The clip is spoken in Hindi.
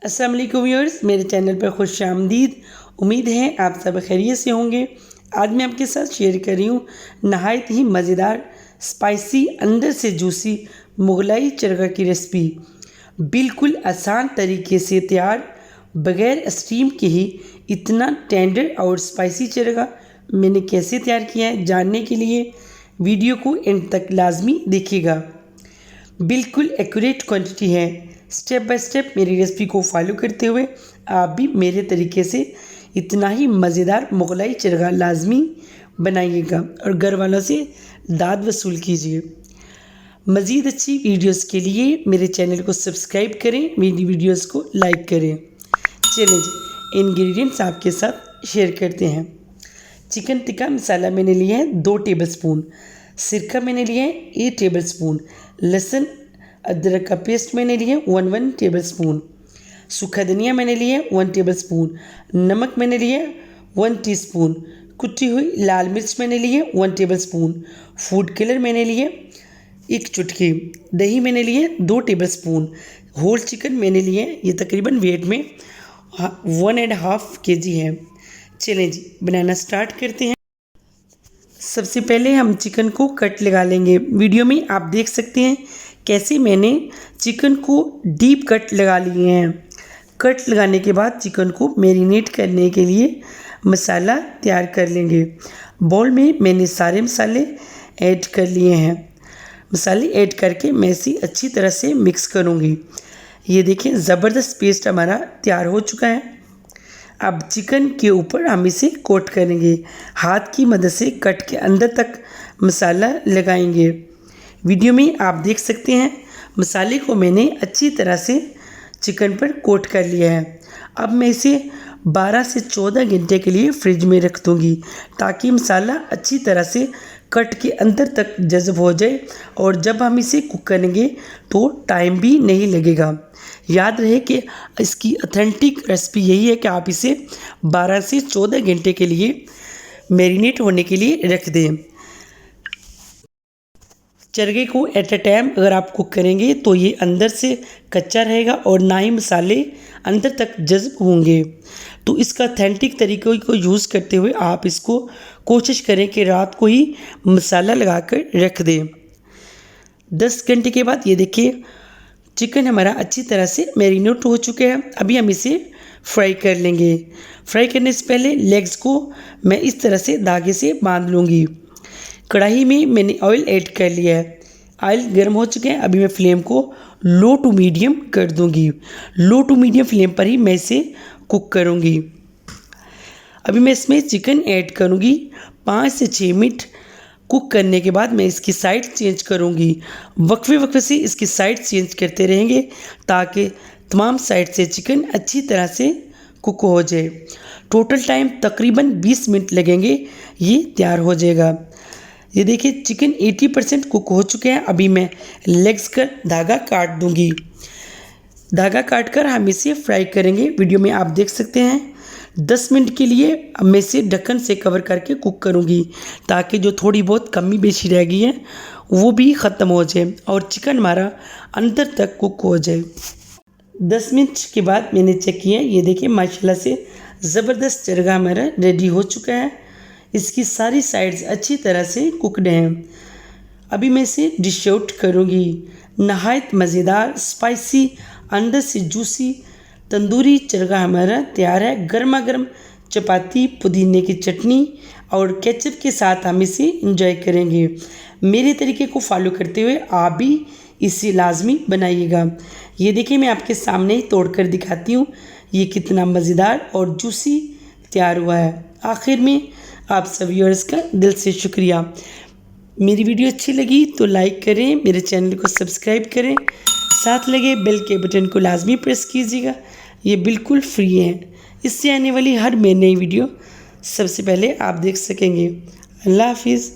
अस्सलाम वालेकुम व्यूअर्स, मेरे चैनल पर खुश आमदीद। उम्मीद है आप सब खैरियत से होंगे। आज मैं आपके साथ शेयर कर रही हूँ नहायत ही मज़ेदार स्पाइसी अंदर से जूसी मुगलाई चरगा की रेसिपी। बिल्कुल आसान तरीके से तैयार, बग़ैर स्टीम के ही इतना टेंडर और स्पाइसी चरगा मैंने कैसे तैयार किया है, जानने के लिए वीडियो को एंड तक लाजमी देखिएगा। बिल्कुल एक्यूरेट क्वांटिटी है। स्टेप बाय स्टेप मेरी रेसिपी को फॉलो करते हुए आप भी मेरे तरीके से इतना ही मज़ेदार मुगलाई चरगा लाजमी बनाइएगा और घर वालों से दाद वसूल कीजिए। मज़ीद अच्छी वीडियोस के लिए मेरे चैनल को सब्सक्राइब करें, मेरी वीडियोस को लाइक करें। चलिए जी, इंग्रेडिएंट्स आपके साथ शेयर करते हैं। चिकन टिक्का मसाला मैंने लिया है 2 टेबलस्पून, सिरका मैंने लिया है 1 टेबलस्पून, लहसुन अदरक का पेस्ट मैंने लिया है 1 टेबलस्पून, सूखा धनिया मैंने लिया है 1 टेबलस्पून, नमक मैंने लिया है 1 टीस्पून, कुटी हुई लाल मिर्च मैंने ली है 1 टेबलस्पून, फूड कलर मैंने लिए 1 चुटकी, दही मैंने लिए 2 टेबलस्पून, होल चिकन मैंने लिए ये तकरीबन वेट में 1.5 kg है। चलें जी, बनाना स्टार्ट करते हैं। सबसे पहले हम चिकन को कट लगा लेंगे। वीडियो में आप देख सकते हैं कैसे मैंने चिकन को डीप कट लगा लिए हैं। कट लगाने के बाद चिकन को मैरिनेट करने के लिए मसाला तैयार कर लेंगे। बाउल में मैंने सारे मसाले ऐड कर लिए हैं। मसाले ऐड करके मैं इसे अच्छी तरह से मिक्स करूँगी। ये देखें, ज़बरदस्त पेस्ट हमारा तैयार हो चुका है। अब चिकन के ऊपर हम इसे कोट करेंगे। हाथ की मदद से कट के अंदर तक मसाला लगाएंगे। वीडियो में आप देख सकते हैं मसाले को मैंने अच्छी तरह से चिकन पर कोट कर लिया है। अब मैं इसे 12 से 14 घंटे के लिए फ्रिज में रख दूँगी ताकि मसाला अच्छी तरह से कट के अंदर तक जज़ब हो जाए और जब हम इसे कुक करेंगे तो टाइम भी नहीं लगेगा। याद रहे कि इसकी ऑथेंटिक रेसिपी यही है कि आप इसे 12 से 14 घंटे के लिए मैरिनेट होने के लिए रख दें। चरगे को एट अ टाइम अगर आप कुक करेंगे तो ये अंदर से कच्चा रहेगा और ना ही मसाले अंदर तक जज़ब होंगे। तो इसका ऑथेंटिक तरीक़े को यूज़ करते हुए आप इसको कोशिश करें कि रात को ही मसाला लगाकर रख दें। 10 घंटे के बाद ये देखिए चिकन हमारा अच्छी तरह से मैरिनेट हो चुका है। अभी हम इसे फ्राई कर लेंगे। फ्राई करने से पहले लेग्स को मैं इस तरह से धागे से बांध लूँगी। कढ़ाई में मैंने ऑयल ऐड कर लिया है। ऑयल गर्म हो चुके हैं। अभी मैं फ्लेम को लो टू मीडियम कर दूँगी। लो टू मीडियम फ्लेम पर ही मैं इसे कुक करूँगी। अभी मैं इसमें चिकन ऐड करूँगी। 5 से 6 मिनट कुक करने के बाद मैं इसकी साइड चेंज करूँगी। वक्फे से इसकी साइड चेंज करते रहेंगे ताकि तमाम साइड से चिकन अच्छी तरह से कुक हो जाए। टोटल टाइम तकरीबन 20 मिनट लगेंगे, ये तैयार हो जाएगा। ये देखिए चिकन 80% कुक हो चुके हैं। अभी मैं लेग्स का धागा काट दूँगी। धागा काट कर हम इसे फ्राई करेंगे। वीडियो में आप देख सकते हैं 10 मिनट के लिए मैं इसे ढक्कन से कवर करके कुक करूँगी ताकि जो थोड़ी बहुत कमी बेशी रह गई है वो भी ख़त्म हो जाए और चिकन हमारा अंदर तक कुक हो जाए। 10 मिनट के बाद मैंने चेक किया। ये देखिए माशाल्लाह से ज़बरदस्त चरगा हमारा रेडी हो चुका है। इसकी सारी साइड्स अच्छी तरह से कुकड हैं। अभी मैं इसे डिश आउट करूँगी। नहायत मज़ेदार स्पाइसी अंदर से जूसी तंदूरी चरगा हमारा तैयार है। गर्मा गर्म चपाती, पुदीने की चटनी और केचप के साथ हम इसे इंजॉय करेंगे। मेरे तरीके को फॉलो करते हुए आप भी इसे लाजमी बनाइएगा। ये देखिए मैं आपके सामने ही तोड़कर दिखाती हूँ ये कितना मज़ेदार और जूसी तैयार हुआ है। आखिर में आप सब व्यूअर्स का दिल से शुक्रिया। मेरी वीडियो अच्छी लगी तो लाइक करें, मेरे चैनल को सब्सक्राइब करें, साथ लगे बेल के बटन को लाजमी प्रेस कीजिएगा। ये बिल्कुल फ्री है। इससे आने वाली हर नई वीडियो सबसे पहले आप देख सकेंगे। अल्लाह हाफिज़।